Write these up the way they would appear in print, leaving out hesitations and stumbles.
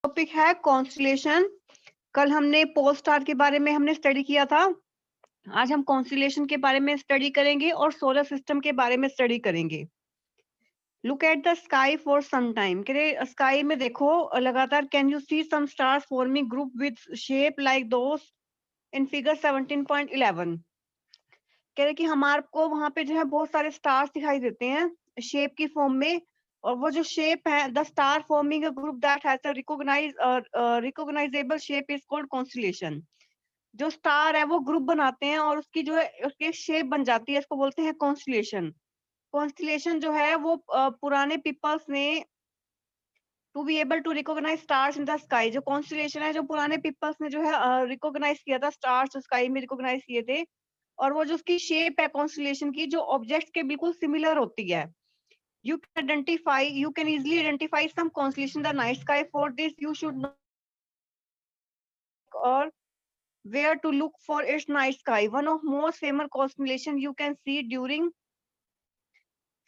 Topic है constellation. कल हमने पोल स्टार के बारे में हमने स्टडी किया था। आज हम कॉन्स्टलेशन के बारे में स्टडी करेंगे और सोलर सिस्टम के बारे में स्टडी करेंगे। Look at the sky for some time. कह रहे स्काई में देखो लगातार, can you see some stars forming group with shape like those in figure 17.11। कह रहे कि हमारे को वहां पे जो है बहुत सारे स्टार्स दिखाई देते हैं शेप की फॉर्म में, और वो जो शेप है, the star forming a group that has a recognisable shape is called constellation. जो स्टार है वो ग्रुप बनाते हैं और उसकी जो है उसकी शेप बन जाती है, इसको बोलते हैं कॉन्स्टलेशन। कॉन्स्टलेशन जो है वो पुराने पीपल्स ने to be able to recognise stars in the sky. जो कॉन्स्टलेशन है, जो पुराने पीपल्स ने जो है रिकॉग्नाइज किया था, स्टार्स स्काई में रिकॉग्नाइज किए थे, और वो जो उसकी शेप है कॉन्स्टलेशन की, जो ऑब्जेक्ट्स के बिल्कुल सिमिलर होती है। You can easily identify some constellation in the night sky. For this, you should know or where to look for its night sky. One of most famous constellation you can see during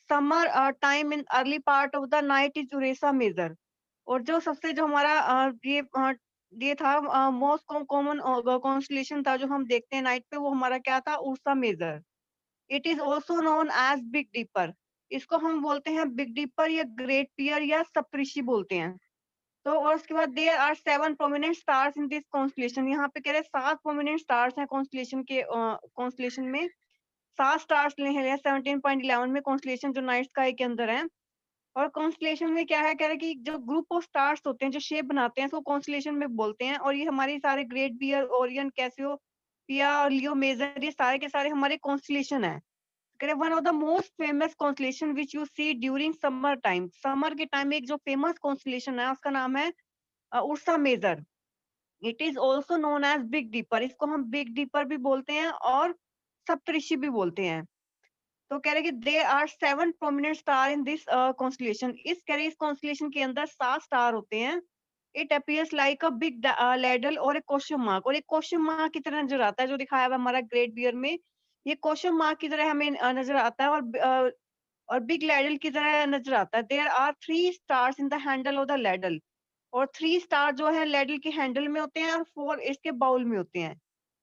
summer time in early part of the night is Ursa Major. और जो सबसे जो हमारा ये था most common constellation था जो हम देखते हैं नाइट पे, वो हमारा क्या था, Ursa Major. It is also known as Big Dipper. इसको हम बोलते हैं बिग डीपर या ग्रेट पियर या सप्तऋषि बोलते हैं। तो और उसके बाद there are 7 prominent stars in this constellation. यहाँ पे कह रहे 7 प्रोमिनेंट स्टार्स हैं कॉन्स्टलेशन के कॉन्स्टलेशन में। 7 स्टार्स ले हैं 17.11 में कॉन्स्टलेशन जो नाइट स्काई के अंदर है। और कॉन्स्टलेशन में क्या है, कह रहे कि जो ग्रुप ऑफ स्टार्स होते हैं जो शेप बनाते हैं, इसको कॉन्स्टलेशन में बोलते हैं। और ये हमारे सारे ग्रेट बियर, ओरियन, कैसियोपिया और लियो मेजर, ये सारे के सारे हमारे कॉन्स्टलेशन है। One of the most famous constellation which you see during summer time. Summer के टाइम में एक जो फेमस कॉन्स्टलेशन है उसका नाम है Ursa Major. It is also known as Big Dipper. इसको हम बिग डीपर भी बोलते हैं और सप्तऋषि भी बोलते हैं। तो कह रहे कि there are 7 prominent star in this constellation. इस कह रहे इस कॉन्स्टलेशन के अंदर 7 स्टार होते हैं। It appears like a big ladle और एक क्वेश्चन मार्क। और एक क्वेश्चन मार्क की तरह नजर आता है जो दिखाया हुआ हमारा ग्रेट बियर में। ये क्वेश्चन मार्क की तरह हमें नजर आता है और बिग लैडल की तरह नजर आता है। There are 3 stars in the handle of the ladle. और 3 स्टार जो है लैडल के हैंडल में होते हैं और 4 इसके बाउल में होते हैं।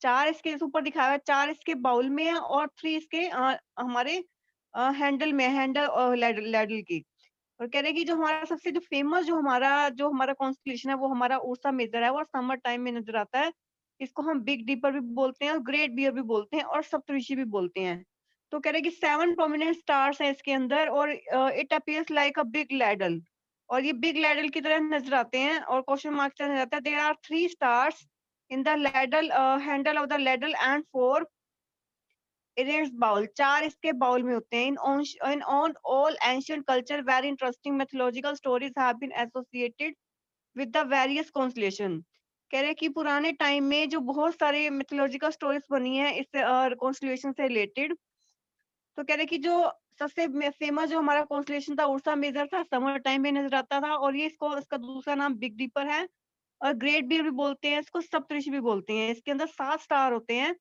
4 इसके ऊपर दिखाया हुआ है, 4 इसके बाउल में है और 3 इसके हमारे हैंडल में, हैंडल और लैडल लैडल की। और कह रहे हैं कि जो हमारा सबसे जो हमारा कॉन्स्टलेशन है वो हमारा उर्सा मेजर है, वो समर टाइम में नजर आता है। इसको हम बिग डीपर भी बोलते हैं और ग्रेट बियर भी बोलते हैं और सप्तऋषि भी बोलते हैं। तो कह रहे हैं कि 7 प्रोमिनेंट स्टार्स हैं इसके अंदर और it appears like a big ladle. और ये बिग लैडल की तरह नजर आते हैं और क्वेश्चन मार्क से नजर आता है। There are 3 stars in the ladle handle of the ladle and 4 in its bowl. 4 इसके बाउल में होते हैं। In on all ancient culture very interesting mythological stories have been associated with the various constellation. कह रहे हैं कि पुराने टाइम में जो बहुत सारे मिथोलॉजिकल स्टोरीज बनी है इस कॉन्स्टलेशन से रिलेटेड। तो कह रहे हैं कि जो सबसे फेमस जो हमारा कॉन्स्टलेशन था उर्सा मेजर था, समर टाइम में नजर आता था। और ये इसको इसका दूसरा नाम बिग डीपर है और ग्रेट बियर भी बोलते हैं, इसको सप्तऋषि भी बोलते हैं। इसके अंदर 7 स्टार होते हैं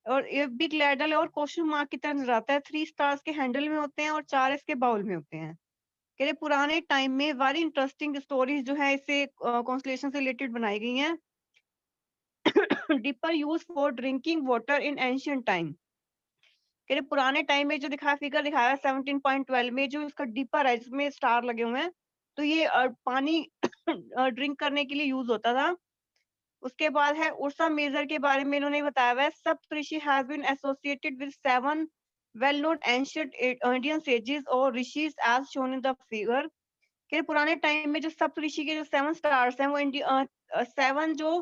और ये बिग लैडल और क्वेश्चन मार्क की तरह नजर आता है। 3 स्टार्स के हैंडल में होते हैं और 4 इसके बाउल में होते हैं। कह रहे पुराने टाइम में वेरी इंटरेस्टिंग स्टोरीज जो है इससे कॉन्स्टलेशन से रिलेटेड बनाई गई हैं। Deeper use for drinking water in ancient time. कह रहे पुराने टाइम में जो दिखाया फिगर दिखाया है 17.12 में, जो इसका डीपर है जिसमें स्टार लगे हुए हैं, तो ये पानी ड्रिंक करने के लिए यूज होता था। उसके बाद है उर्सा मेजर के बारे में इन्होंने बताया हुआ है। Saptarishi has been associated with 7 well known ancient Indian sages और rishis as shown in the figure. के पुराने टाइम में जो सप्तऋषि के जो 7 स्टार्स हैं वो 7 जो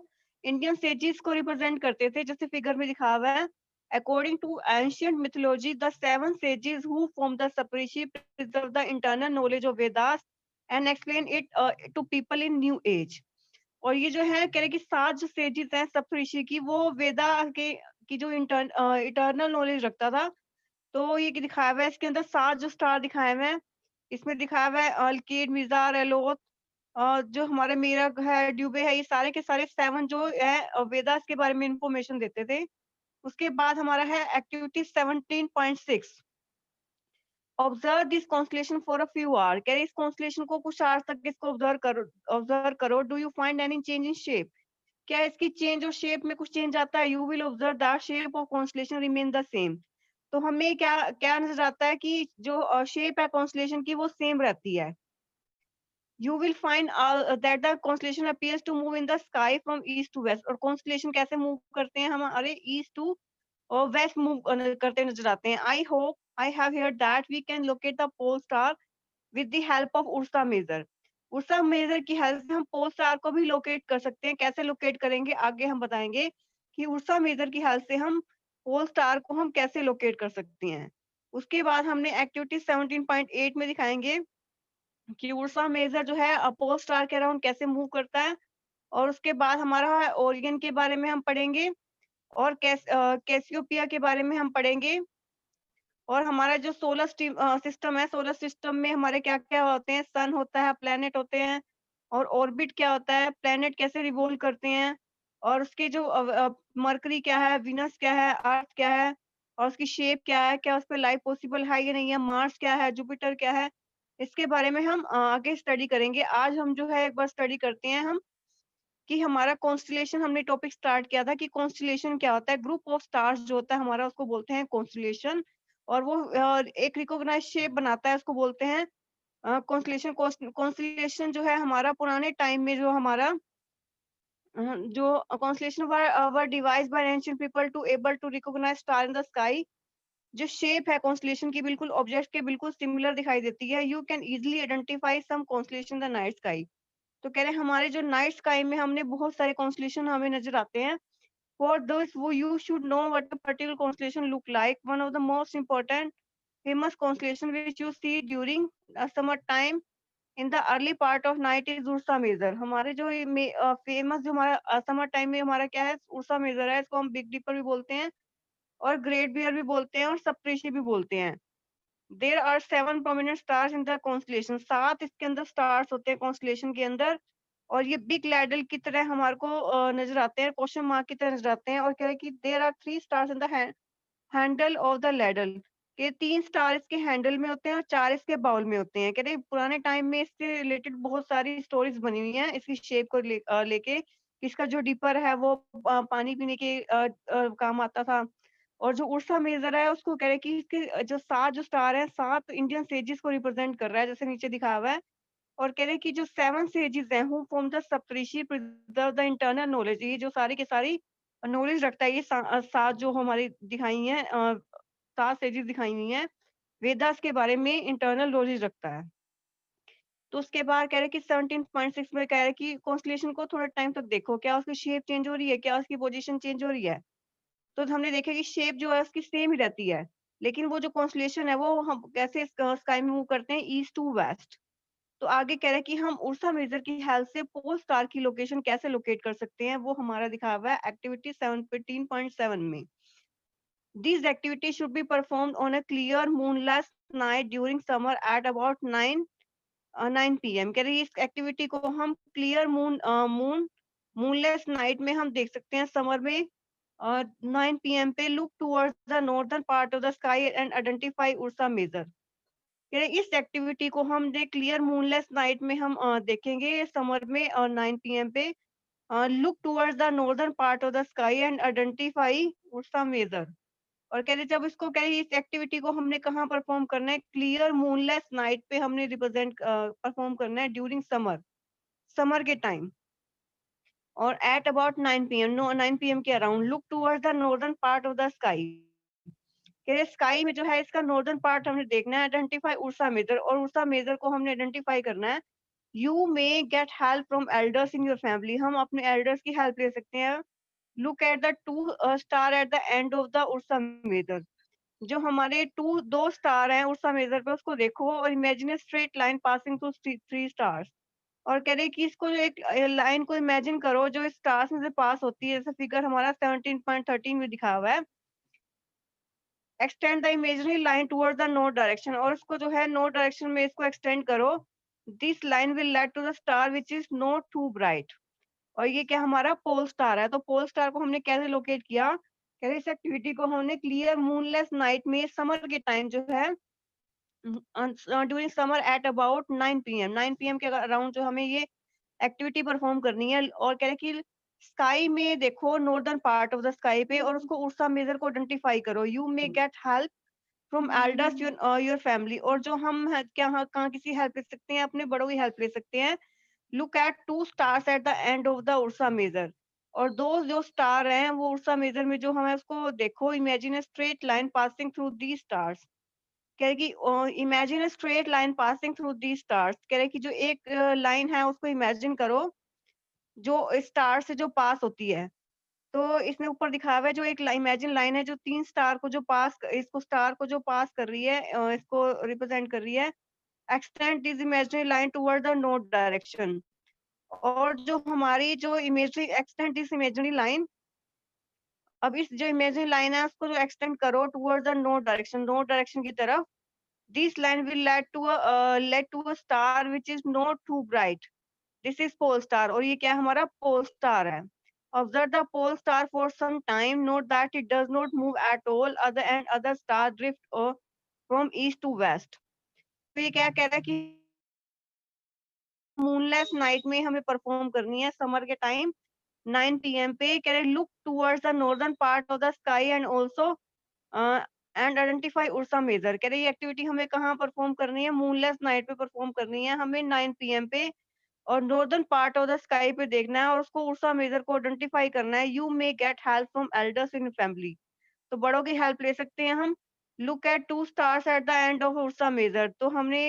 इंडियन सेजेस को रिप्रेजेंट करते थे, जैसे फिगर में दिखा हुआ है। According to ancient mythology the 7 sages who form the saparishi preserve the internal knowledge of Vedas and explain it to people in new age। और ये जो है कह रहे कि 7 जो सेजेस हैं सप्तऋषि की, वो वेदा के की जो इटर्नल नॉलेज रखता था। तो ये दिखाया हुआ है इसके अंदर 7 जो स्टार दिखाए हुए हैं। इसमें दिखाया हुआ है अल्किड, मिजार, एलोथ, जो हमारे मीरक है, ड्यूबे है, ये सारे के सारे 7 जो है वेदास के बारे में इंफॉर्मेशन देते थे। उसके बाद हमारा है activity 17.6 observe this constellation for a few hour, कह रहे इस कॉन्स्टलेशन को कुछ आवर तक इसको ऑब्जर्व करो। Do you find any change in shape, क्या इसकी चेंज और शेप में कुछ चेंज आता है? You will observe that shape of constellation remain the same. तो हमें क्या क्या नजर आता है कि जो शेप है कॉन्स्टलेशन की वो सेम रहती है। You will find that the constellation appears to move in the sky from east to west, और constellation कैसे मूव करते हैं हमारे ईस्ट टू और वेस्ट मूव करते नजर आते हैं। I hope I have heard that we can locate the pole star with the help of Ursa Major. Ursa Major की हेल्प से हम पोल स्टार को भी लोकेट कर सकते हैं। कैसे लोकेट करेंगे आगे हम बताएंगे कि उर्सा मेजर की हेल्प से हम पोल स्टार को हम कैसे लोकेट कर सकते हैं। उसके बाद हमने एक्टिविटी 17.8 में दिखाएंगे कि उर्सा मेजर जो है पोल स्टार के अराउंड कैसे मूव करता है, और उसके बाद हमारा है ओरियन के बारे में हम पढ़ेंगे, और कैसियोपिया के बारे में हम पढ़ेंगे, और हमारा जो सोलर सिस्टम है, सोलर सिस्टम में हमारे क्या क्या होते हैं, सन होता है, प्लेनेट होते हैं, और ऑर्बिट क्या होता है, प्लेनेट कैसे रिवॉल्व करते हैं, और उसके जो मरकरी क्या है, विनस क्या है, अर्थ क्या है, और उसकी शेप क्या है, क्या उस पर लाइफ पॉसिबल है या नहीं है, मार्स क्या है, जुपिटर क्या है, इसके बारे में हम आगे स्टडी करेंगे। आज हम जो है एक बार स्टडी करते हैं हम कि हमारा कॉन्स्टलेशन, हमने टॉपिक स्टार्ट किया था कि कॉन्स्टलेशन क्या होता है। ग्रुप ऑफ स्टार्स जो होता है हमारा उसको बोलते हैं कॉन्स्टलेशन, और वो एक रिकॉग्नाइज शेप बनाता है, उसको बोलते हैं कॉन्स्टलेशन। कॉन्स्टलेशन जो है हमारा पुराने टाइम में जो हमारा जो constellation were devised by ancient people to able to recognise star in the sky. जो शेप है कॉन्स्टलेशन की बिल्कुल ऑब्जेक्ट के बिल्कुल सिमिलर दिखाई देती है। You can easily identify some constellation the night sky. तो कह रहे हैं हमारे जो नाइट स्काई में हमने बहुत सारे कॉन्स्टलेशन हमें नजर आते हैं। फॉर दिस वो you should know what a particular constellation look like. One of the most important famous constellation which you see during summer time in the early part of night is Ursa Major। हमारे जो famous जो हमारा summer time में हमारा क्या है, Ursa Major है। इसको हम बिग डिपर भी बोलते हैं, और ग्रेट बियर भी बोलते हैं, और सप्रेशी भी बोलते हैं। There are 7 prominent stars in the constellation, 7 इसके अंदर स्टार्स होते हैं कॉन्स्टलेशन के अंदर, और ये बिग लैडल की तरह हमारे को नजर आते हैं, क्वेश्चन मार्क की तरह नजर आते हैं। और कह रहे हैं कि there are 3 stars in the handle of the ladle, के 3 स्टार इसके हैंडल में होते हैं और 4 इसके बाउल में होते हैं। कह रहे पुराने टाइम में इससे रिलेटेड बहुत सारी स्टोरीज बनी हुई हैं इसकी शेप को लेके, कि इसका जो डिपर है वो पानी पीने के काम आता था। और जो उर्सा मेजर है उसको कह रहे कि इसके जो 7 जो स्टार है, 7 इंडियन सेजेस को रिप्रेजेंट कर रहा है, जैसे नीचे दिखा हुआ है। और कह रहे कि जो 7 सेजेस हैं who from the Saptarishi preserve the internal knowledge, ये जो सारी की सारी नॉलेज रखता है। ये 7 जो हमारी दिखाई हैं 7 सेजेस दिखाई हुई हैं, वेदास के बारे में इंटरनल नॉलेज रखता है। तो उसके बाद कह रहे कि 17.6 में कह रहे कि कॉन्स्टलेशन को थोड़ा टाइम तक देखो, क्या उसकी शेप चेंज हो रही है, क्या उसकी पोजीशन चेंज हो रही है। तो हमने देखा कि शेप जो है उसकी सेम ही रहती है, लेकिन वो जो कॉन्स्टलेशन है वो हम कैसे स्काई में मूव करते हैं, ईस्ट टू वेस्ट। तो आगे कह रहे हैं कि हम उर्सा मेजर की हेल्प से पोल स्टार की लोकेशन कैसे लोकेट कर सकते हैं, वो हमारा दिखा हुआ है एक्टिविटी 17.7 में। These activities should be performed on a clear moonless night during summer at about 9 p.m. कह रही है इस एक्टिविटी को हम क्लियर मूनलेस नाइट में हम देख सकते हैं समर में 9 p.m. पे। Look towards the northern part of the sky and identify Ursa Major. कह रहे इस एक्टिविटी को हम क्लियर मूनलेस नाइट में हम देखेंगे समर में 9 p.m. पे। Look towards the northern part of the sky and identify Ursa Major. और कह रहे जब इसको कह रही इस एक्टिविटी को हमने कहाँ परफॉर्म करना है, क्लियर मूनलेस नाइट पे हमने रिप्रेजेंट परफॉर्म करना है ड्यूरिंग समर, समर के टाइम, और एट अबाउट 9 p.m. 9 p.m. के around. Look towards the northern part of the sky, कह रहे स्काई में जो है इसका नॉर्दर्न पार्ट हमने देखना है। आइडेंटिफाई उर्सा मेजर, और उर्सा मेजर को हमने आइडेंटिफाई करना है। You may get help from elders in your family, हम अपने एल्डर्स की हेल्प ले सकते हैं। Look at the 2 star at the end of the Ursa Major, जो हमारे 2 स्टार हैं उर्सा मेजर पे उसको देखो, और imagine straight line passing through 3 stars. और कह रहे कि इसको जो एक लाइन को इमेजिन करो जो स्टार्स में से पास होती है, जैसे फिगर हमारा 17.13 में दिखा हुआ है। Extend the imaginary line toward the north direction, और उसको जो है नॉर्थ डायरेक्शन में इसको एक्सटेंड करो। This line will lead to the star which is not too bright. और ये क्या हमारा पोल स्टार है। तो पोल स्टार को हमने कैसे लोकेट किया, कह रहे इस एक्टिविटी को हमने क्लियर मूनलेस नाइट में समर के टाइम जो है during summer at about 9 PM, 9 PM के अराउंड जो हमें ये एक्टिविटी परफॉर्म करनी है। और कह रहे हैं कि स्काई में देखो northern part of the sky पे और उसको उर्सा मेजर को आइडेंटिफाई करो। You may get help from elders your family. और जो हम क्या कहाँ किसी हेल्प ले सकते हैं, अपने बड़ों की हेल्प ले सकते हैं। Look at two stars at the end of the Ursa Major. और दो जो स्टार हैं वो उर्सा मेजर में जो हमें उसको देखो, imagine a straight line passing through the stars. कह रहे कि imagine a straight line passing through the stars. कह रहे कि जो एक लाइन है उसको इमेजिन करो जो स्टार से जो पास होती है। तो इसमें ऊपर दिखाया हुआ है जो एक इमेजिन लाइन है जो 3 स्टार को जो पास इसको स्टार को जो पास कर रही है, इसको रिप्रेजेंट कर रही है। Extend this imaginary line toward the north direction. और जो हमारी जो imaginary extend this imaginary line, अब इस जो इमेजिनरी लाइन है उसको जो एक्सटेंड करो टुवर्ड द नॉर्थ डायरेक्शन की तरफ। This line will lead to a star which is not too bright. This is pole star. और ये क्या है, हमारा पोल स्टार है। Observe the pole star for some time, note that it does not move at all other and other star drift from east to west. तो ये क्या कह रहा है कि मूनलेस नाइट में हमें परफॉर्म करनी है समर के टाइम 9 पीएम पे। कह रहे look towards the northern part of the sky and also and identify Ursa Major. कह रहे ये एक्टिविटी हमें कहाँ परफॉर्म करनी है, मूनलेस नाइट पे परफॉर्म करनी है हमें 9 पीएम पे। और northern part of the sky पे देखना है और उसको उर्सा मेजर को आइडेंटिफाई करना है। You may get help from elders in family. तो बड़ों की हेल्प ले सकते हैं हम। Look at two stars at the end of Ursa Major. तो हमने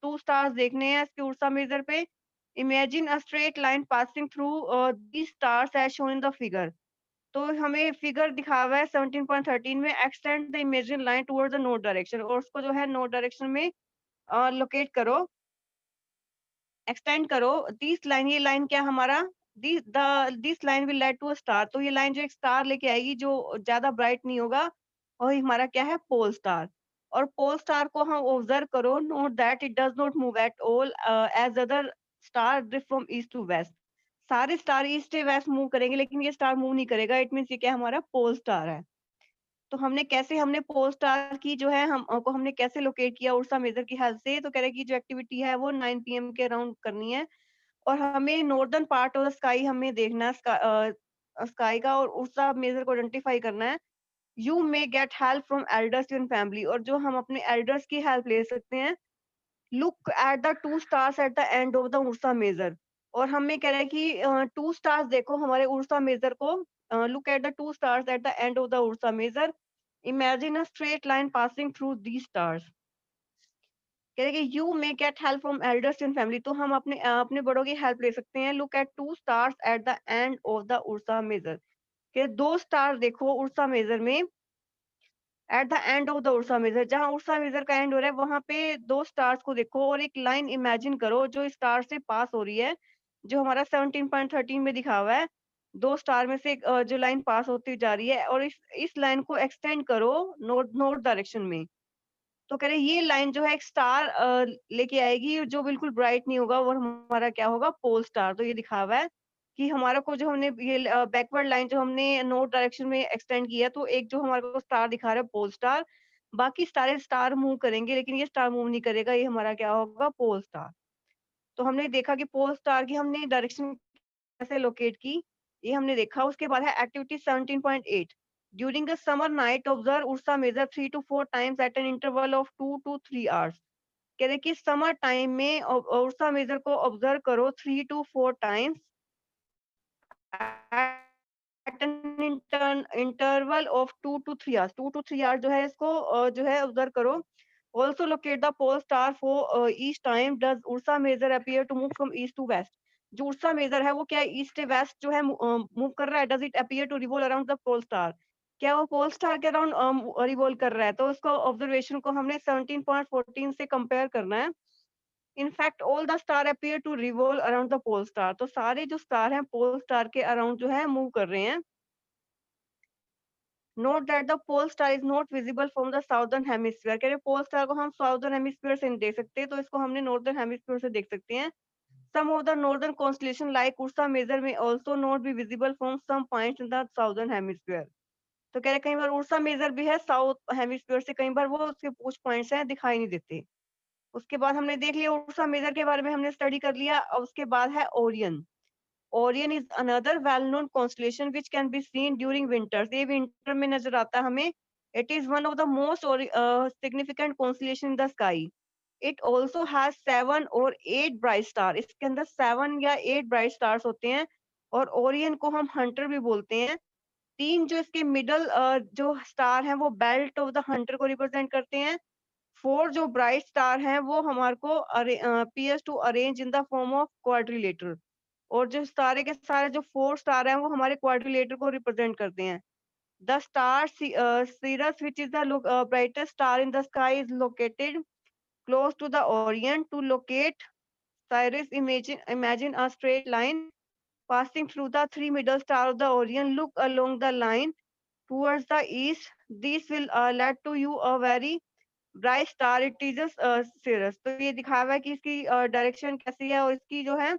2 स्टार्स देखने हैं इसके उर्सा मेजर पे। Imagine a straight line passing through these stars as shown in the figure। तो हमें फिगर दिखा हुआ है 17.13 में। Extend the imagine line toward the north direction. और उसको जो है नॉर्थ डायरेक्शन में लोकेट करो, एक्सटेंड करो। दिस लाइन, ये लाइन क्या हमारा, this line will lead to a star. तो ये लाइन जो एक स्टार लेके आएगी जो ज्यादा ब्राइट नहीं होगा, और हमारा क्या है, पोल स्टार। और पोल स्टार को हम ऑब्जर्व करो, note that it does not move at all as other star drift from east to west. सारे स्टार ईस्ट से वेस्ट मूव करेंगे लेकिन ये स्टार मूव नहीं करेगा। इट मीन्स ये क्या हमारा पोल स्टार है। तो हमने पोल स्टार की जो है हम को हमने कैसे लोकेट किया उर्सा मेजर की हेल्प से। तो कह रहे हैं कि जो एक्टिविटी है वो 9 पीएम के अराउंड करनी है। और हमें northern part of the sky हमें देखना है, स्काई का, और उर्सा मेजर को आइडेंटिफाई करना है। You may get help from elders in family. और जो हम अपने एल्डर्स की हेल्प ले सकते हैं। Look at the two stars at the end of the Ursa Major. और हमें कह रहा है कि 2 स्टार्स देखो हमारे उर्सा मेजर को। Look at the 2 stars at the end of the Ursa Major. Imagine a straight line passing through the stars. कह रहे कि you may get help from elders in family. तो हम अपने बड़ों की हेल्प ले सकते हैं। Look at 2 stars at the end of the Ursa Major. कि 2 स्टार देखो उर्सा मेजर में at the end of the Ursa Major. जहां उर्सा मेजर का एंड हो रहा है वहां पे 2 स्टार्स को देखो और एक लाइन इमेजिन करो जो स्टार से पास हो रही है, जो हमारा 17.13 में दिखा हुआ है। 2 स्टार में से जो लाइन पास होती जा रही है और इस लाइन को एक्सटेंड करो नॉर्थ नॉर्थ डायरेक्शन में। तो कह रहे ये लाइन जो है एक स्टार लेके आएगी जो बिल्कुल ब्राइट नहीं होगा, वो हमारा क्या होगा, पोल स्टार। तो ये दिखा हुआ है कि हमारा को जो हमने ये बैकवर्ड लाइन जो हमने नॉर्थ डायरेक्शन में एक्सटेंड किया, तो एक जो हमारे को स्टार दिखा रहा है पोल स्टार। बाकी सारे स्टार मूव करेंगे लेकिन ये स्टार मूव नहीं करेगा, ये हमारा क्या होगा, पोल स्टार। तो हमने देखा कि पोल स्टार की हमने डायरेक्शन कैसे लोकेट की, ये हमने देखा। उसके बाद है activity 17.8। During the summer night observe Ursa Major 3 to 4 times at an interval of 2 to 3 hours. कह रहे कि समर टाइम में उर्सा मेजर को ऑब्जर्व करो 3 to 4 times at an interval of 2 to 3 hours. 2 to 3 hours जो है इसको जो है ऑब्जर्व करो। Also locate the pole star for each time does Ursa Major appear to move from east to west. जो Ursa Major है वो क्या ईस्ट से वेस्ट जो है मूव कर रहा है। Does it appear to revolve around the pole star. क्या वो पोल स्टार के अराउंड रिवॉल्व कर रहा है। तो उसको ऑब्जर्वेशन को हमने 17.14 से कंपेयर करना है। In fact, all the star appear to revolve around the pole star। तो सारे जो स्टार हैं पोल स्टार के अराउंड जो है मूव कर रहे हैं। Note that the pole star is not visible from the southern hemisphere। कह रहे पोल स्टार को हम साउदर्न हेमिस्फीयर से नहीं देख सकते, तो इसको हमने नॉर्दर्न हेमिस्फीयर से देख सकते हैं। Some of the northern constellation like Ursa Major may also not be visible from some points in the southern hemisphere। तो कह रहे कई बार उर्सा मेजर भी है साउथ हेमिस्फीयर से, कई बार वो उसके कुछ पॉइंट्स हैं दिखाई नहीं देते। उसके बाद हमने देख लिया उर्सा मेजर के बारे में हमने स्टडी कर लिया। अब उसके बाद है Orion. Orion is another well known constellation which can be seen during winters. ये विंटर में नजर आता है हमें। It is one of the most significant constellation in the sky. It also has 7 और 8 ब्राइट स्टार। इसके अंदर 7 या 8 ब्राइट स्टार्स होते हैं। और ओरियन को हम हंटर भी बोलते हैं। 3 जो इसके मिडल जो स्टार हैं वो बेल्ट ऑफ द हंटर को रिप्रेजेंट करते हैं। 4 जो ब्राइट स्टार हैं वो हमारे को appears to arrange in the form of quadrilateral. और जो सारे के सारे जो 4 स्टार हैं वो हमारे क्वाड्रिलेटर को रिप्रेजेंट करते हैं। The star Sirius, which is the brightest star in the sky, is located close to the Orion. To locate Sirius, imagine a straight line passing through the 3 middle star of the Orion. Look along the line towards the east. This will lead to you a very bright star. It is Sirius। तो ये दिखाया हुआ है कि इसकी direction कैसी है और इसकी जो है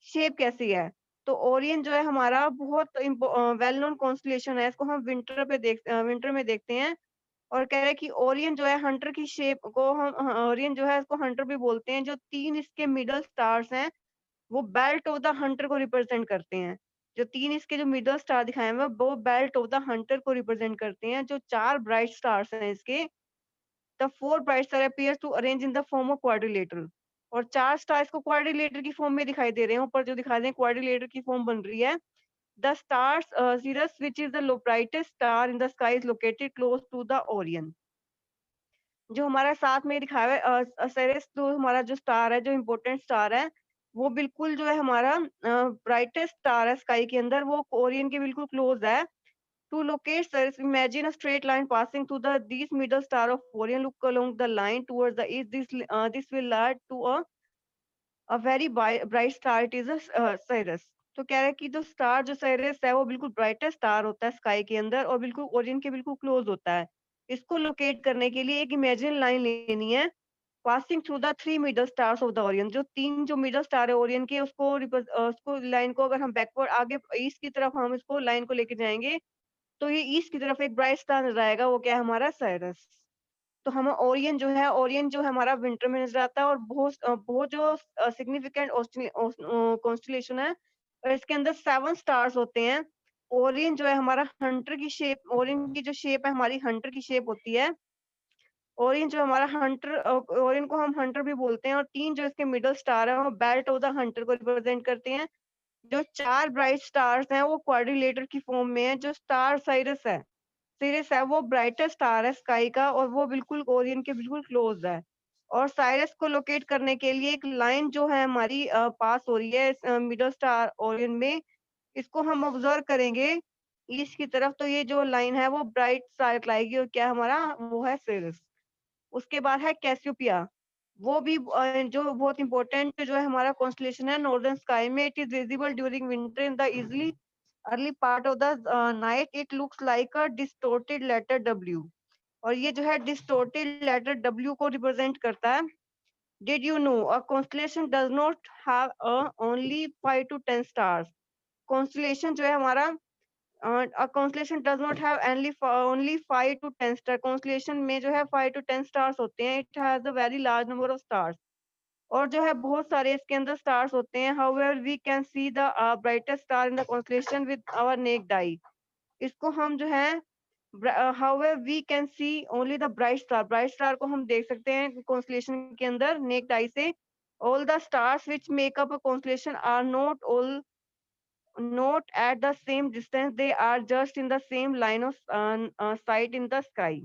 शेप कैसी है। तो ओरियन जो है हमारा बहुत वेल नोन कॉन्स्टलेशन है। इसको हम विंटर में देखते हैं। और कह रहे हैं कि ओरियन जो है हंटर की शेप को हम ओरियन जो है इसको हंटर भी बोलते हैं। जो 3 इसके मिडल स्टार्स हैं वो बेल्ट ऑफ द हंटर को रिप्रेजेंट करते हैं। जो 3 इसके जो मिडल स्टार दिखाए हुए हैं वो बेल्ट ऑफ द हंटर को रिप्रेजेंट करते हैं। जो 4 ब्राइट स्टार्स हैं इसके, the 4 bright star appears to arrange in the form of quadrilateral। और 4 स्टार्स को क्वाड्रिलेटर की फॉर्म में दिखाई दे रहे हैं। ऊपर जो दिखा रहे हैं क्वाड्रिलेटर की फॉर्म बन रही है। The stars Sirius, which is the brightest star in the sky, is located close to the Orion। जो हमारा साथ में दिखाया हुआ है Sirius, जो हमारा जो स्टार है, जो इम्पोर्टेंट स्टार है, वो बिल्कुल जो है हमारा ब्राइटेस्ट स्टार है स्काई के अंदर, वो ओरियन के बिल्कुल क्लोज है। To locate Sirius, imagine a straight line passing through these middle star of Orion. Look along the line towards the east. This will lead to a very bright star. It is a Sirius। तो कह रहे हैं कि जो star जो Sirius है वो बिल्कुल ब्राइटेस्ट स्टार होता है स्काई के अंदर और बिल्कुल ओरियन के बिल्कुल क्लोज होता है। इसको लोकेट करने के लिए एक इमेजिन लाइन लेनी है passing through the 3 middle stars of the Orion. जो 3 जो मिडल स्टार है ओरियन के उसको लाइन को अगर हम बैकवर्ड आगे ईस्ट की तरफ हम इसको लाइन को लेके जाएंगे तो ये ईस्ट की तरफ एक ब्राइट स्टार नजर आएगा। वो क्या है हमारा साइरस। तो हम ओरियन जो है हमारा विंटर में नजर आता है और बहुत जो सिग्निफिकेंट कॉन्स्टलेशन है और इसके अंदर 7 स्टार्स होते हैं। ओरियन जो है हमारा हंटर की शेप, ओरियन की जो शेप है हमारी हंटर की शेप होती है। ओरियन जो हमारा हंटर, ओरियन को हम हंटर भी बोलते हैं। और 3 जो इसके मिडल स्टार है वो बेल्ट ऑफ द हंटर को रिप्रेजेंट करते हैं। जो 4 ब्राइट स्टार्स हैं वो क्वाड्रिलेटर की फॉर्म में है। जो स्टार साइरस है वो ब्राइटेस्ट स्टार है स्काई का और वो बिल्कुल ओरियन के बिल्कुल क्लोज है। और साइरस को लोकेट करने के लिए एक लाइन जो है हमारी पास हो रही है मिडल स्टार ओरियन में। इसको हम ऑब्जर्व करेंगे ईस्ट की तरफ तो ये जो लाइन है वो ब्राइट स्टार लाएगी और क्या हमारा वो है साइरस। उसके बाद है कैसियोपिया। वो भी जो बहुत इंपॉर्टेंट जो है हमारा कॉन्स्टलेशन है नॉर्दर्न स्काई में। It is visible during winter in the easily early part of the night. It looks like a distorted letter W. और ये जो है डिस्टोर्टेड लेटर डब्ल्यू को रिप्रेजेंट करता है। Did you know a constellation does not have only 5 to 10 stars. Constellation जो है हमारा a constellation does not have only 5 to 10 star। constellation में जो है 5 to 10 stars होते हैं। it has a very large number of stars। और जो है बहुत सारे इसके अंदर stars होते हैं। however we can see the brightest star in the constellation with our naked eye। इसको हम जो है however we can see only the bright star को हम देख सकते हैं constellation के अंदर naked eye से। all the stars which make up a constellation are not at the same distance, they are just in the same line of sight in the sky।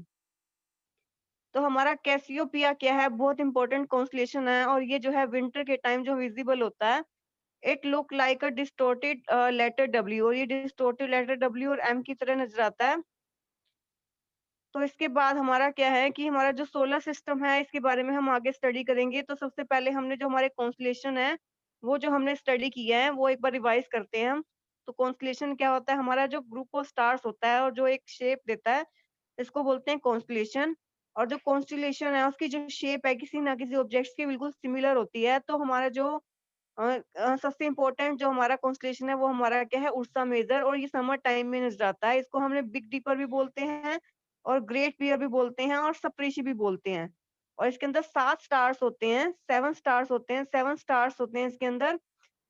तो हमारा कैसियोपिया क्या है, बहुत इंपॉर्टेंट कॉन्स्टलेशन है और ये जो है विंटर के टाइम जो विजिबल होता है। It look like a distorted letter W. और ये डिस्टोर्टेड लेटर डब्ल्यू और एम की तरह नजर आता है। तो इसके बाद हमारा क्या है कि हमारा जो सोलर सिस्टम है इसके बारे में हम आगे स्टडी करेंगे। तो सबसे पहले हमने जो हमारे कॉन्स्टलेशन है वो जो हमने स्टडी किया है वो एक बार रिवाइज करते हैं हम। तो कॉन्स्टलेशन क्या होता है, हमारा जो ग्रुप ऑफ स्टार्स होता है और जो एक शेप देता है इसको बोलते हैं कॉन्स्टलेशन। और जो कॉन्स्टलेशन है उसकी जो शेप है किसी ना किसी ऑब्जेक्ट की बिल्कुल सिमिलर होती है। तो हमारा जो सबसे इम्पोर्टेंट जो हमारा कॉन्स्टलेशन है वो हमारा क्या है उर्सा मेजर। और ये समर टाइम में नजर आता है। इसको हमने बिग डीपर भी बोलते हैं और ग्रेट पियर भी बोलते हैं और सप्रेशी भी बोलते हैं। और इसके अंदर 7 स्टार्स होते हैं, 7 स्टार्स होते हैं, 7 स्टार्स होते हैं इसके अंदर।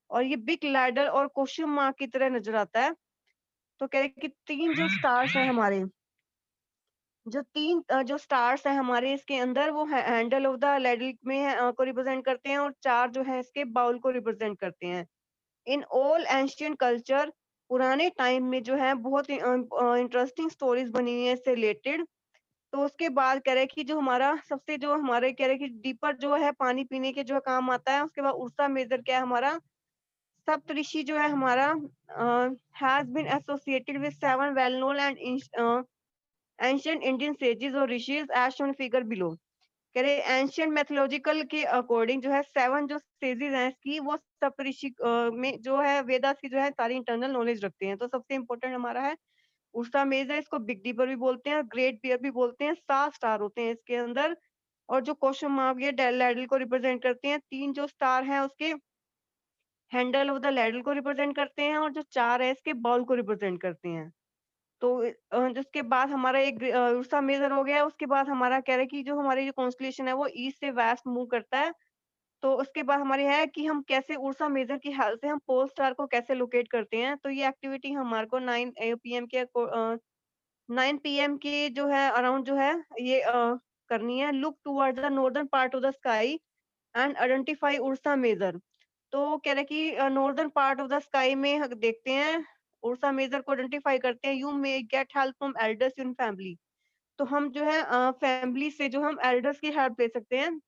और ये बिग लैडर और क्वेश्चन मार्क की तरह नज़र आता है। तो कह रहे हैं कि 3 जो स्टार्स हैं हमारे, जो 3 जो स्टार्स हैं हमारे इसके अंदर, वो हैंडल ऑफ द लैडल में को रिप्रेजेंट करते हैं, और 4 जो है इसके बाउल को रिप्रेजेंट करते हैं। इन ऑल एंशिएंट कल्चर, पुराने टाइम में जो है बहुत ही इंटरेस्टिंग स्टोरीज बनी हुई है इससे रिलेटेड। तो उसके बाद कह रहे हैं कि जो हमारा सबसे जो हमारे कह रहे हैं कि डीपर जो है पानी पीने के जो काम आता है, उसके बाद उर्सा मेजर क्या है हमारा, सप्तऋषि जो है हमारा has been associated with 7 well known and ancient Indian sages और rishis as shown figure below. कह रहे एंशिएंट मैथोलॉजिकल के अकॉर्डिंग जो है 7 जो सेजेस हैं इसकी, वो सप्तऋषि में जो है वेदास की जो है सारी इंटरनल नॉलेज रखते हैं। तो सबसे इंपॉर्टेंट हमारा है उर्सा मेजर, इसको बिग डीपर भी बोलते हैं और ग्रेट बियर भी बोलते हैं। 7 स्टार होते हैं इसके अंदर, और जो क्वेश्चन मार्क ये लैडल को रिप्रेजेंट करते हैं। 3 जो स्टार हैं उसके हैंडल ऑफ द लैडल को रिप्रेजेंट करते हैं, और जो 4 है इसके बाउल को रिप्रेजेंट करते हैं। तो जिसके बाद हमारा एक उर्सा मेजर हो गया। उसके बाद हमारा कह रहे हैं कि जो हमारी जो कॉन्स्टलेशन है वो ईस्ट से वेस्ट मूव करता है। तो उसके बाद हमारी है कि हम कैसे उर्सा मेजर की हेल्प से हम पोल स्टार को कैसे लोकेट करते हैं। तो ये एक्टिविटी हमारे को 9 पीएम के 9 पीएम के जो है अराउंड जो है ये करनी है। Look towards the northern part of the sky and identify Ursa Major. तो कह रहे कि northern part of the sky में देखते हैं, उर्सा मेजर को आइडेंटिफाई करते हैं। You may get help from elders in family. तो हम जो है फैमिली से जो हम एल्डर्स की हेल्प ले सकते हैं।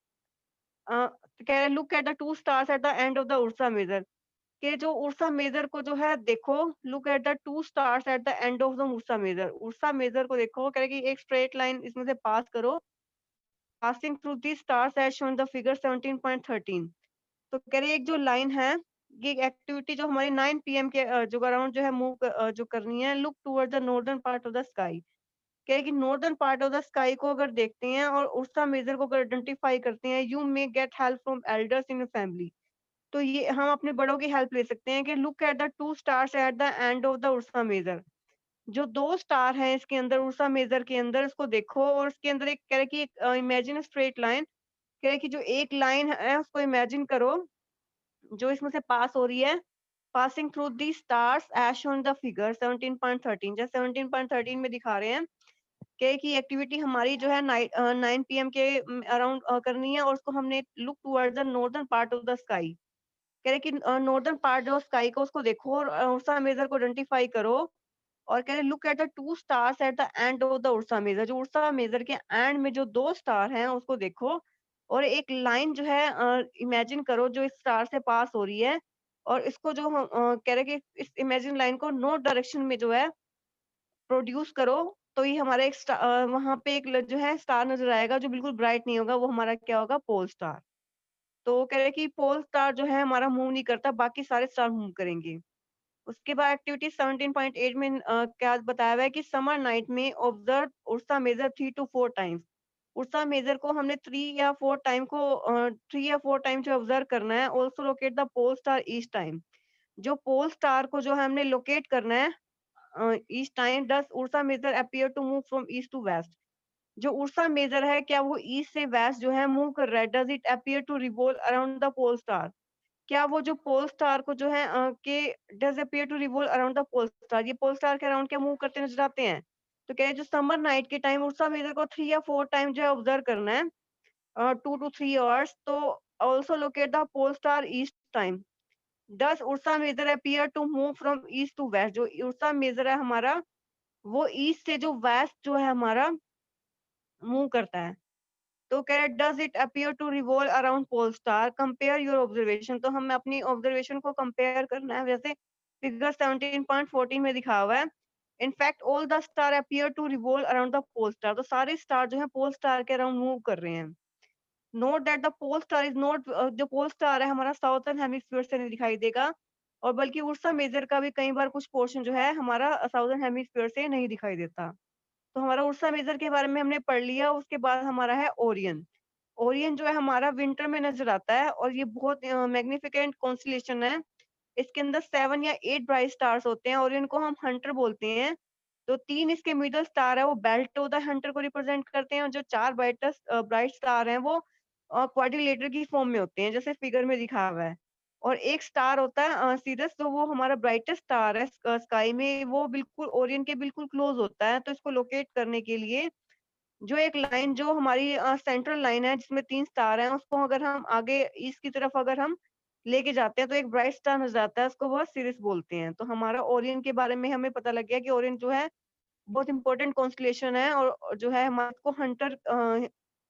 तो कह रहे look at the 2 stars at the end of the Ursa Major, कि जो उर्सा मेजर को जो है देखो, look at the 2 stars at the end of the Ursa Major. Ursa Major को देखो, कह रहे कि एक स्ट्रेट लाइन इसमें से पास करो, passing through the stars as shown the figure 17.13। तो कह रहे एक जो लाइन है, ये एक्टिविटी जो हमारी 9 पीएम के जो अराउंड जो है जो करनी है। Look toward the northern part of the sky, क्या है कि northern part of the sky को अगर देखते हैं और उर्सा मेजर को अगर आइडेंटिफाई करते हैं, you may get help from elders in family. तो ये हम अपने बड़ों की हेल्प ले सकते हैं कि look at the 2 stars at the end of the Ursa Major. जो 2 स्टार हैं इसके अंदर उर्सा मेजर के अंदर, इसको देखो, और इसके अंदर एक कह रहे कि इमेजिन स्ट्रेट लाइन, कह रहे कि जो एक लाइन है उसको इमेजिन करो जो इसमें से पास हो रही है, passing through the stars as shown the figure 17.13। जैसे 17.13 में दिखा रहे हैं कि एक्टिविटी हमारी जो है 9 पीएम के अराउंड करनी है, और उसको हमने look towards the northern part of the sky. कह रहे कि नॉर्दर्न पार्ट जो स्काई को उसको देखो, और उर्सा मेजर को आइडेंटिफाई करो। और कह रहे look at the 2 stars at the end of the Ursa Major. जो उर्सा मेजर के एंड में जो 2 स्टार हैं उसको देखो, और एक लाइन जो है इमेजिन करो जो इस स्टार से पास हो रही है, और इसको जो हम कह रहे कि इस इमेजिन लाइन को नॉर्थ डायरेक्शन में जो है प्रोड्यूस करो। तो ये हमारा एक वहाँ पे एक जो है स्टार नज़र आएगा जो बिल्कुल ब्राइट नहीं होगा, वो हमारा क्या होगा, पोल स्टार। तो कह रहे कि पोल स्टार जो है हमारा मूव नहीं करता, बाकी सारे स्टार मूव करेंगे। उसके बाद एक्टिविटी 17.8 में क्या बताया हुआ है कि समर नाइट में observe Ursa Major 3 to 4 times. Ursa Major को हमने 3 या 4 टाइम को 3 या 4 टाइम जो ऑब्जर्व करना है। Also locate the pole star east time. जो पोल स्टार को जो है हमने लोकेट करना है east time. Does Ursa Major appear to move from east to west. जो उर्सा मेजर है क्या वो ईस्ट से वेस्ट जो है मूव कर रहा है? Does it appear to revolve around the pole star? क्या वो जो पोल स्टार को जो है के does appear to revolve around the pole star, ये पोल स्टार के अराउंड क्या मूव करते नजर आते हैं? तो कह रहे जो समर नाइट के टाइम उर्सा मेजर को 3 या 4 टाइम जो है ऑब्जर्व करना है 2 to 3 आवर्स। तो also locate the pole star east time. Does Ursa Major appear to move from east to west. जो उर्सा मेजर है हमारा, वो ईस्ट से जो वेस्ट जो है हमारा मूव करता है। तो कह रहे does it appear to revolve around pole star? Compare your observation. तो हमें अपनी ऑब्जर्वेशन को कंपेयर करना है, जैसे फिगर 17.14 में दिखा हुआ है। In fact all the star appear to revolve around the pole star. तो सारे स्टार जो है पोल स्टार के अराउंड मूव कर रहे हैं। Note that the pole star is not, जो पोल स्टार है हमारा साउथर्न हेमिस्फीयर से नहीं दिखाई देगा, और बल्कि उर्सा मेजर का भी कई बार कुछ पोर्शन जो है हमारा साउथर्न हेमिस्फीयर से नहीं दिखाई देता। तो हमारा उर्सा मेजर के बारे में हमने पढ़ लिया। उसके बाद हमारा है ओरियन। ओरियन जो है हमारा विंटर में नजर आता है, और ये बहुत मैग्निफिकेंट कॉन्स्टेलेशन है। इसके अंदर 7 या 8 ब्राइट स्टार्स होते हैं, और इनको हम हंटर बोलते हैं। तो 3 इसके मिडल स्टार है वो बेल्ट ऑफ द हंटर को रिप्रेजेंट करते हैं, और जो 4 ब्राइट स्टार हैं वो क्वाड्रिलेटरल की फॉर्म में होते हैं, जैसे फिगर में दिखा हुआ है। और एक स्टार होता है सीरियस, तो वो हमारा ब्राइटेस्ट स्टार है स्काई में, वो बिल्कुल ओरियन के बिल्कुल क्लोज होता है। तो इसको लोकेट करने के लिए जो एक लाइन जो हमारी सेंट्रल लाइन है जिसमें 3 स्टार हैं, उसको अगर हम आगे ईस्ट की तरफ अगर हम लेके जाते हैं तो एक ब्राइट स्टार नज़र आता है, उसको वो सिरिस बोलते हैं। तो हमारा ओरियन के बारे में हमें पता लग गया कि ओरियन जो है बहुत इंपॉर्टेंट कॉन्स्टेलेशन है, और जो है हमारे को हंटर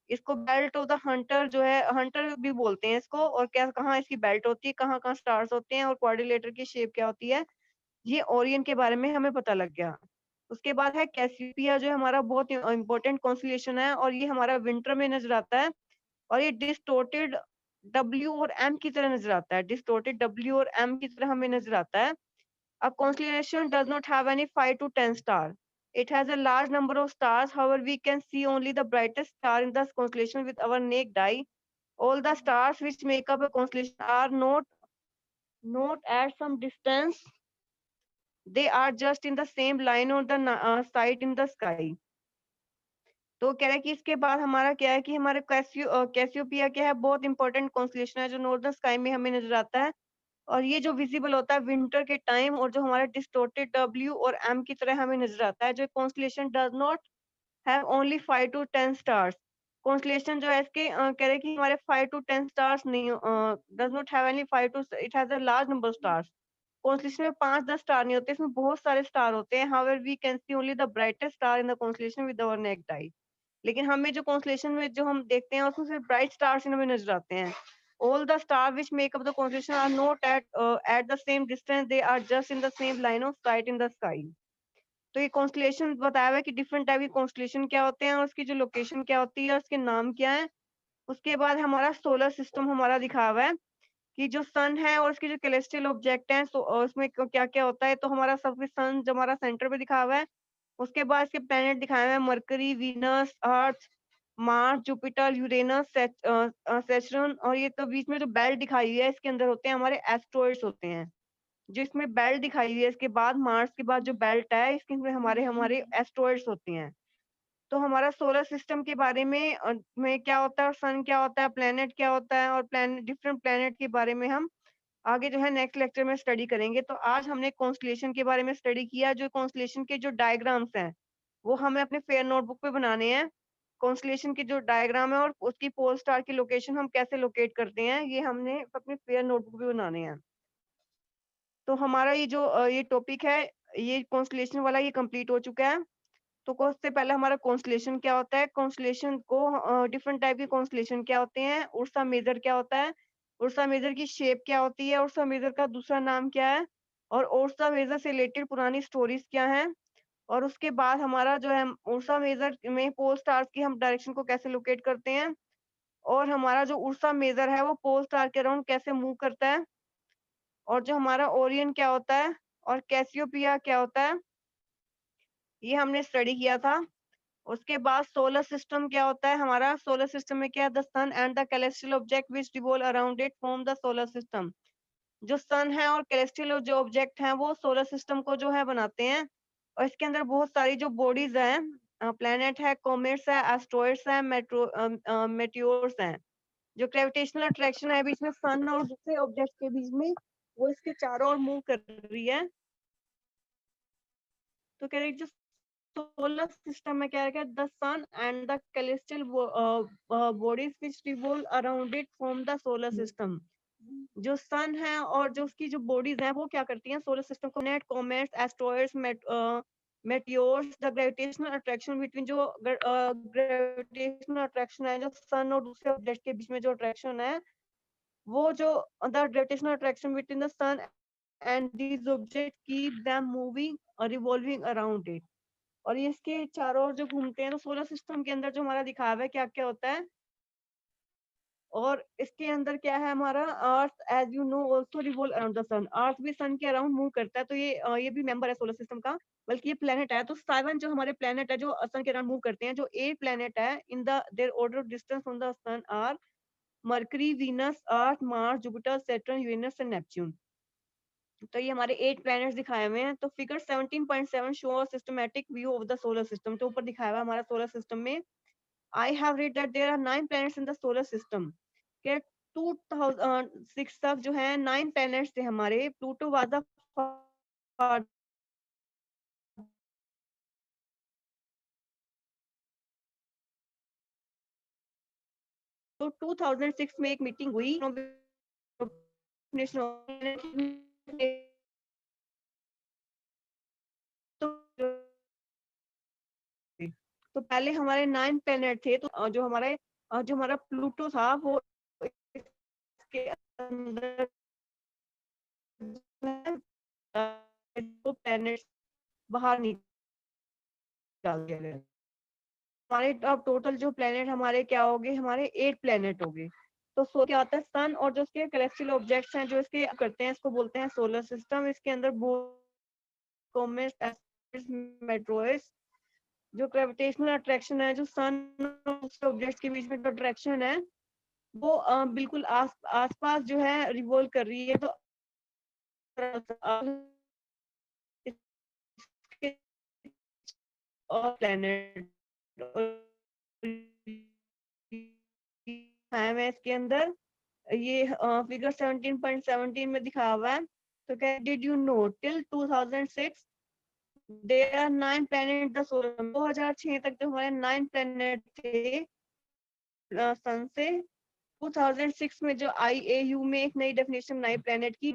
इसको बेल्ट ऑफ द हंटर जो है हंटर भी बोलते हैं इसको, और क्या कहाँ इसकी बेल्ट होती है, कहाँ-कहाँ स्टार्स होते हैं और क्वाड्रिलेटर की शेप क्या होती है, ये ओरियन के बारे में हमें पता लग गया। उसके बाद है कैसियोपिया जो हमारा बहुत इम्पोर्टेंट कॉन्स्टेलेशन है, और ये हमारा विंटर में नज़र आता है, और ये डिस्टॉर्टेड डब्ल्यू और एम की तरह नज़र आता है। डिस्टॉर्टेड डब्ल्यू और एम की तरह हमें नज़र आता है। A constellation does not have any 5 to 10 stars. It has a large number of stars. However, we can see only the brightest star in the constellation with our naked eye. All the stars which make up a constellation are not at some distance. They are just in the same line on the side in the sky. तो कह रहा है कि इसके बाद हमारा क्या है कि हमारे कैसियोपिया क्या है, बहुत इंपॉर्टेंट कॉन्स्टेलेशन है जो नॉर्दर्न स्काई में हमें नजर आता है। और ये जो विजिबल होता है विंटर के टाइम, और जो हमारा डिस्टॉर्टेड डब्ल्यू और एम की तरह हमें नजर आता है। जो constellation does not have only 5 to 10 stars. Constellation जो है इसके कह रहे हैं कि हमारे 5 टू 10 स्टार्स नहीं, does not have any 5 to, it has a large number of stars. Constellation में 5-10 स्टार नहीं होते, इसमें बहुत सारे स्टार होते हैं। However we can see only the brightest star in the constellation with our naked eye. लेकिन हमें जो कॉन्स्टेलेशन में जो हम देखते हैं उसमें सिर्फ ब्राइट स्टार्स ही हमें नजर आते हैं। All the stars which make up the constellation are not at the same distance. They are just in the same line of sight in the sky. तो ये कॉन्स्टेलेशन बताया हुआ है कि डिफरेंट टाइप के कॉन्स्टेलेशन क्या होते हैं और उसकी जो लोकेशन क्या होती है, उसके नाम क्या है। उसके बाद हमारा सोलर सिस्टम हमारा दिखा हुआ है कि जो सन है और उसके जो कैलेस्टियल ऑब्जेक्ट हैं, उसमें क्या क्या होता है। तो हमारा सबसे सन जो हमारा सेंटर पे दिखा हुआ है, उसके बाद इसके प्लेनेट दिखाए हुए हैं mercury, Venus, Earth, Mars, Jupiter, Uranus, Saturn. और ये तो बीच में जो बेल्ट दिखाई हुई है इसके अंदर होते हैं हमारे एस्ट्रॉइड्स होते हैं। जो इसमें बेल्ट दिखाई हुई है इसके बाद मार्स के बाद जो बेल्ट है इसके अंदर हमारे हमारे एस्ट्रॉइड्स होते हैं। तो हमारा सोलर सिस्टम के बारे में क्या होता है, सन क्या होता है, प्लेनेट क्या होता है, और प्लेनेट डिफरेंट प्लेनेट के बारे में हम आगे जो है नेक्स्ट लेक्चर में स्टडी करेंगे। तो आज हमने कॉन्स्टेलेशन के बारे में स्टडी किया। जो कॉन्स्टेलेशन के जो डायग्राम्स हैं वो हमें अपने फेयर नोटबुक पे बनाने हैं। कॉन्स्टेलेशन के जो डायग्राम है और उसकी पोल स्टार की लोकेशन हम कैसे लोकेट करते हैं, ये हमने अपने फेयर नोटबुक पे बनाने हैं। तो हमारा ये जो ये टॉपिक है, ये कॉन्स्टेलेशन वाला ये कंप्लीट हो चुका है। तो उससे पहले हमारा कॉन्स्टेलेशन क्या होता है, कॉन्स्टेलेशन को डिफरेंट टाइप के कॉन्स्टेलेशन क्या होते हैं, उर्सा मेजर क्या होता है, उर्सा मेजर की शेप क्या होती है, उर्सा मेजर का दूसरा नाम क्या है, और उर्सा मेजर से रिलेटेड पुरानी स्टोरीज क्या हैं। और उसके बाद हमारा जो है उर्सा मेजर में पोल स्टार्स की हम डायरेक्शन को कैसे लोकेट करते हैं, और हमारा जो उर्सा मेजर है वो पोल स्टार के अराउंड कैसे मूव करता है, और जो हमारा ओरियन क्या होता है और कैसियोपिया क्या होता है, ये हमने स्टडी किया था। उसके बाद सोलर सिस्टम क्या होता है, हमारा सोलर सिस्टम में क्या है, the sun and the celestial object which revolve around it form the solar system. जो सन है और कैलेस्ट्रियल जो ऑब्जेक्ट हैं वो सोलर सिस्टम को जो है बनाते हैं। और इसके अंदर बहुत सारी जो बॉडीज हैं, प्लेनेट है, कॉमेट्स है, एस्ट्रॉइड्स है, मेटियोर्स हैं। जो ग्रेविटेशनल अट्रैक्शन है बीच में सन और दूसरे ऑब्जेक्ट के बीच में, वो इसके चारों ओर मूव कर रही है। तो कह रही जो सोलर सिस्टम में क्या है, the sun and the celestial bodies which revolve around it form the solar system. जो सन है और जो उसकी जो बॉडीज हैं वो क्या करती हैं, सोलर सिस्टम को नेट comets, asteroids, meteors. The gravitational attraction between जो ग्रेविटेशनल अट्रैक्शन है जो सन और दूसरे ऑब्जेक्ट के बीच में जो अट्रैक्शन है, वो जो the gravitational attraction between the sun and these object keep them moving और रिवॉल्विंग अराउंड इट। और ये इसके चारों ओर जो घूमते हैं, तो सोलर सिस्टम के अंदर जो हमारा दिखा हुआ है क्या क्या होता है। और इसके अंदर क्या है, हमारा earth as you know also revolve around the sun. Earth भी सन के अराउंड मूव करता है, तो ये भी मेंबर है सोलर सिस्टम का, बल्कि ये प्लेनेट है। तो 7 जो हमारे प्लेनेट है जो सन के अराउंड मूव करते हैं, जो 8 प्लेनेट है in the their order of distance from the sun are Mercury, Venus, Earth, Mars, Jupiter, Saturn, Uranus and Neptune. तो ये हमारे 8 प्लैनेट्स दिखाए हुए हैं। तो figure 17.7 show a systematic view of the solar system. तो ऊपर दिखाया हुआ है हमारा सोलर सिस्टम में I have read that there are 9 planets in the solar system. के 2006 तक जो है 9 प्लैनेट्स थे हमारे। प्लूटो वाज द तो 2006 में एक मीटिंग हुई तो पहले हमारे 9 प्लैनेट थे। तो जो हमारा प्लूटो था वो इसके अंदर दो प्लैनेट्स बाहर निकाल दिया गया। हमारे अब टोटल जो प्लेनेट हमारे क्या हो गए, हमारे 8 प्लेनेट हो गए। तो सो क्या होता है, सन और जो इसके कैलेस्ट्रियल ऑब्जेक्ट्स हैं जो इसके करते हैं, इसको बोलते हैं सोलर सिस्टम। इसके अंदर कोमेट, मेट्रोइड्स, जो ग्रेविटेशनल अट्रैक्शन है, जो सन और ऑब्जेक्ट्स के बीच में जो अट्रैक्शन है वो बिल्कुल आसपास जो है रिवॉल्व कर रही है। तो और प्लेनेट है इसके अंदर, ये फिगर 17.17 में दिखा हुआ है। तो क्या did you know till 2006 there are 9 planet the solar. 2006 तक जो हमारे 9 प्लैनेट थे सन से। 2006 में जो IAU में एक नई डेफिनेशन बनाई प्लैनेट की,